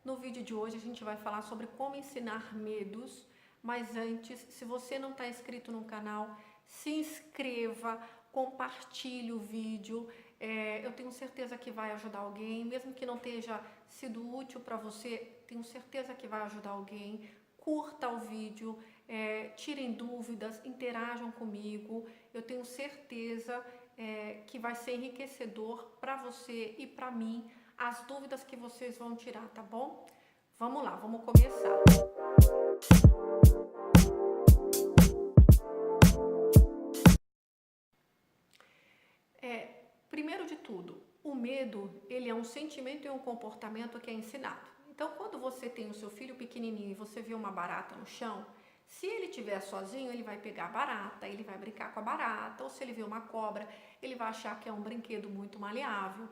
No vídeo de hoje a gente vai falar sobre como ensinar medos, mas antes, se você não está inscrito no canal, se inscreva, compartilhe o vídeo, eu tenho certeza que vai ajudar alguém, mesmo que não tenha sido útil para você, tenho certeza que vai ajudar alguém. Curta o vídeo, tirem dúvidas, interajam comigo, eu tenho certeza que vai ser enriquecedor para você e para mim as dúvidas que vocês vão tirar, tá bom? Vamos lá, vamos começar. Primeiro de tudo, o medo, ele é um sentimento e um comportamento que é ensinado. Então, quando você tem o seu filho pequenininho e você vê uma barata no chão, se ele estiver sozinho, ele vai pegar a barata, ele vai brincar com a barata, ou se ele vê uma cobra, ele vai achar que é um brinquedo muito maleável.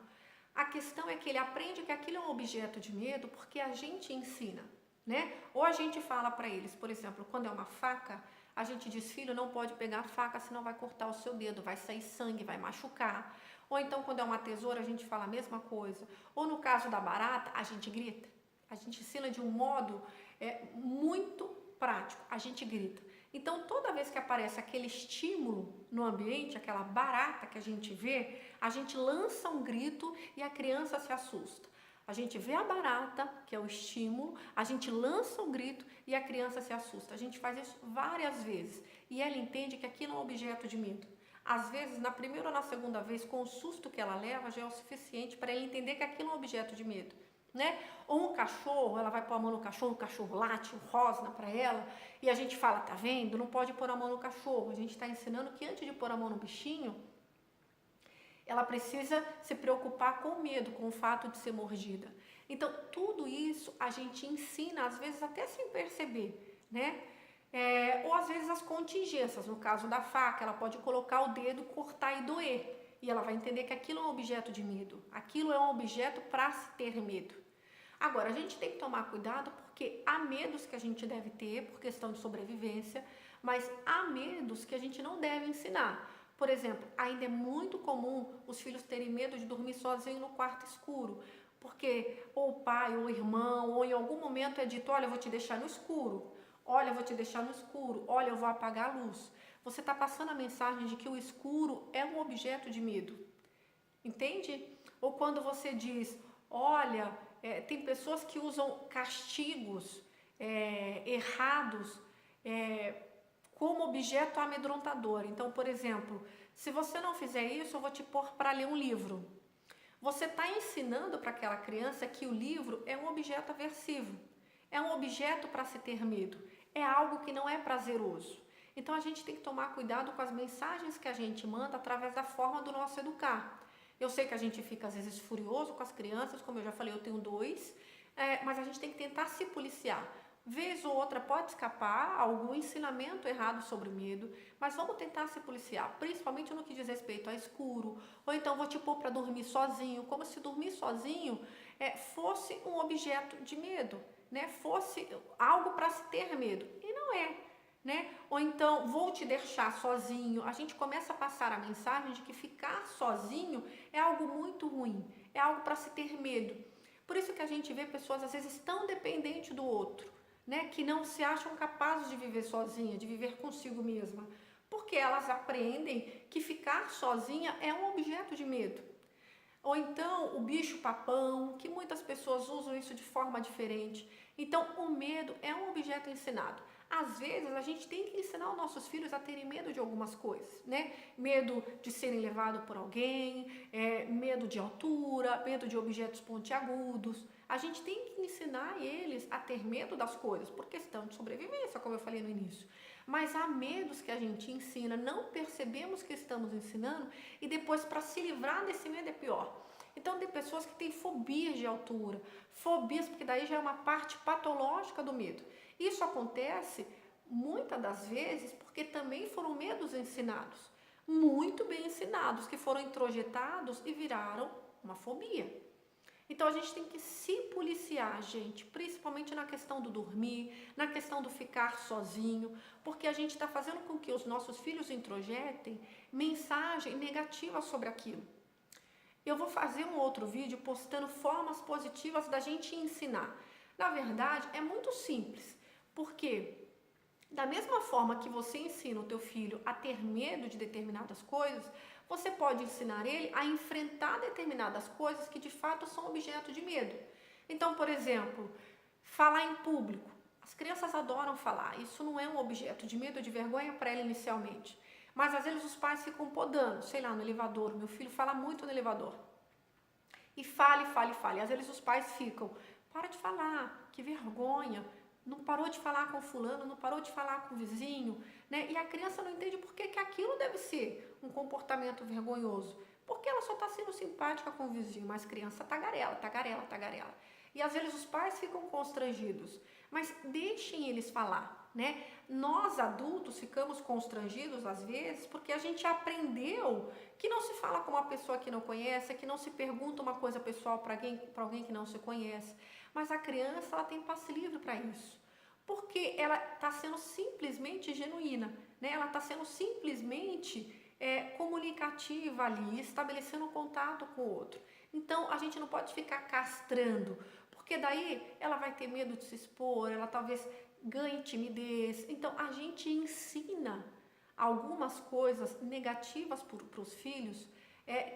A questão é que ele aprende que aquilo é um objeto de medo porque a gente ensina, né? Ou a gente fala para eles, por exemplo, quando é uma faca, a gente diz, filho, não pode pegar a faca, senão vai cortar o seu dedo, vai sair sangue, vai machucar. Ou então, quando é uma tesoura, a gente fala a mesma coisa. Ou no caso da barata, a gente grita. A gente ensina de um modo muito prático, a gente grita. Então, toda vez que aparece aquele estímulo no ambiente, aquela barata que a gente vê, a gente lança um grito e a criança se assusta. A gente vê a barata, que é o estímulo, a gente lança um grito e a criança se assusta. A gente faz isso várias vezes e ela entende que aquilo é um objeto de medo. Às vezes, na primeira ou na segunda vez, com o susto que ela leva, já é o suficiente para ela entender que aquilo é um objeto de medo, né? Ou um cachorro, ela vai pôr a mão no cachorro, o cachorro late, rosna para ela, e a gente fala, tá vendo? Não pode pôr a mão no cachorro. A gente está ensinando que antes de pôr a mão no bichinho, ela precisa se preocupar com o medo, com o fato de ser mordida. Então, tudo isso a gente ensina, às vezes até sem perceber, né? Ou às vezes as contingências, no caso da faca, ela pode colocar o dedo, cortar e doer. E ela vai entender que aquilo é um objeto de medo. Aquilo é um objeto para se ter medo. Agora, a gente tem que tomar cuidado porque há medos que a gente deve ter por questão de sobrevivência, mas há medos que a gente não deve ensinar. Por exemplo, ainda é muito comum os filhos terem medo de dormir sozinho no quarto escuro, porque ou o pai ou o irmão, ou em algum momento é dito, olha, eu vou te deixar no escuro, olha, eu vou te deixar no escuro, olha, eu vou apagar a luz. Você está passando a mensagem de que o escuro é um objeto de medo, entende? Ou quando você diz, olha, tem pessoas que usam castigos errados como objeto amedrontador. Então, por exemplo, se você não fizer isso, eu vou te pôr para ler um livro. Você está ensinando para aquela criança que o livro é um objeto aversivo, é um objeto para se ter medo, é algo que não é prazeroso. Então, a gente tem que tomar cuidado com as mensagens que a gente manda através da forma do nosso educar. Eu sei que a gente fica, às vezes, furioso com as crianças, como eu já falei, eu tenho 2, mas a gente tem que tentar se policiar. Vez ou outra pode escapar algum ensinamento errado sobre medo, mas vamos tentar se policiar, principalmente no que diz respeito a escuro, ou então vou te pôr para dormir sozinho, como se dormir sozinho fosse um objeto de medo, né? Fosse algo para se ter medo, e não é, né? Ou então vou te deixar sozinho. A gente começa a passar a mensagem de que ficar sozinho é algo muito ruim, é algo para se ter medo. Por isso que a gente vê pessoas às vezes tão dependentes do outro, né, que não se acham capazes de viver sozinha, de viver consigo mesma, porque elas aprendem que ficar sozinha é um objeto de medo. Ou então o bicho papão, que muitas pessoas usam isso de forma diferente. Então o medo é um objeto ensinado. Às vezes a gente tem que ensinar os nossos filhos a terem medo de algumas coisas, né? Medo de serem levados por alguém, medo de altura, medo de objetos pontiagudos. A gente tem que ensinar eles a ter medo das coisas, por questão de sobrevivência, como eu falei no início. Mas há medos que a gente ensina, não percebemos que estamos ensinando e depois para se livrar desse medo é pior. Então tem pessoas que têm fobias de altura, fobias, porque daí já é uma parte patológica do medo. Isso acontece muitas das vezes porque também foram medos ensinados, muito bem ensinados, que foram introjetados e viraram uma fobia. Então a gente tem que se policiar, gente, principalmente na questão do dormir, na questão do ficar sozinho, porque a gente está fazendo com que os nossos filhos introjetem mensagem negativa sobre aquilo. Eu vou fazer um outro vídeo postando formas positivas da gente ensinar, Na verdade, é muito simples, porque da mesma forma que você ensina o teu filho a ter medo de determinadas coisas, você pode ensinar ele a enfrentar determinadas coisas que de fato são objeto de medo. Então, por exemplo, falar em público. As crianças adoram falar, isso não é um objeto de medo ou de vergonha para ela inicialmente. Mas às vezes os pais ficam podando, sei lá, no elevador. Meu filho fala muito no elevador. E fale, fale, fale. Às vezes os pais ficam, para de falar, que vergonha. Não parou de falar com fulano, não parou de falar com o vizinho, né? E a criança não entende por que que aquilo deve ser um comportamento vergonhoso. Porque ela só está sendo simpática com o vizinho, mas criança tagarela, tagarela, tagarela. E às vezes os pais ficam constrangidos, mas deixem eles falar, né? Nós adultos ficamos constrangidos às vezes porque a gente aprendeu que não se fala com uma pessoa que não conhece, que não se pergunta uma coisa pessoal para alguém que não se conhece. Mas a criança, ela tem passe livre para isso, porque ela está sendo simplesmente genuína, né? Ela está sendo simplesmente comunicativa ali, estabelecendo um contato com o outro. Então, a gente não pode ficar castrando, porque daí ela vai ter medo de se expor, ela talvez ganhe timidez. Então, a gente ensina algumas coisas negativas para os filhos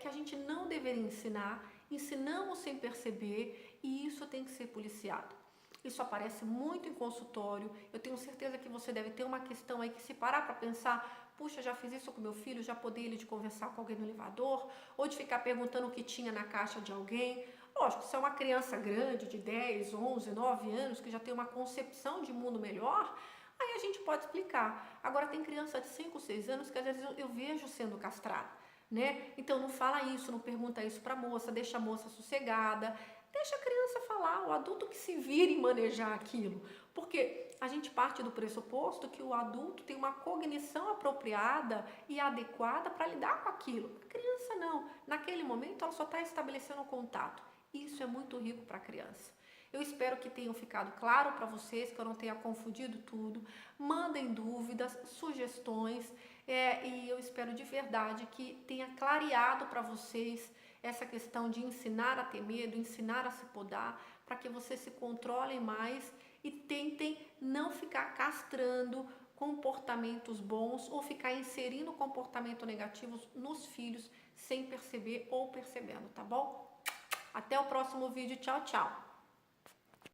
que a gente não deveria ensinar, ensinamos sem perceber, e isso tem que ser policiado. Isso aparece muito em consultório. Eu tenho certeza que você deve ter uma questão aí que, se parar para pensar, puxa, já fiz isso com meu filho, já podei ele de conversar com alguém no elevador, ou de ficar perguntando o que tinha na caixa de alguém. Lógico, se é uma criança grande de 10, 11, 9 anos, que já tem uma concepção de mundo melhor, aí a gente pode explicar. Agora, tem criança de 5, 6 anos que às vezes eu vejo sendo castrada, né? Então, não fala isso, não pergunta isso para a moça, deixa a moça sossegada. Deixa a criança falar, o adulto que se vire em manejar aquilo. Porque a gente parte do pressuposto que o adulto tem uma cognição apropriada e adequada para lidar com aquilo. A criança não. Naquele momento ela só está estabelecendo um contato. Isso é muito rico para a criança. Eu espero que tenham ficado claro para vocês, que eu não tenha confundido tudo. Mandem dúvidas, sugestões, e eu espero de verdade que tenha clareado para vocês essa questão de ensinar a ter medo, ensinar a se podar, para que vocês se controlem mais e tentem não ficar castrando comportamentos bons ou ficar inserindo comportamentos negativos nos filhos sem perceber ou percebendo, tá bom? Até o próximo vídeo, tchau, tchau!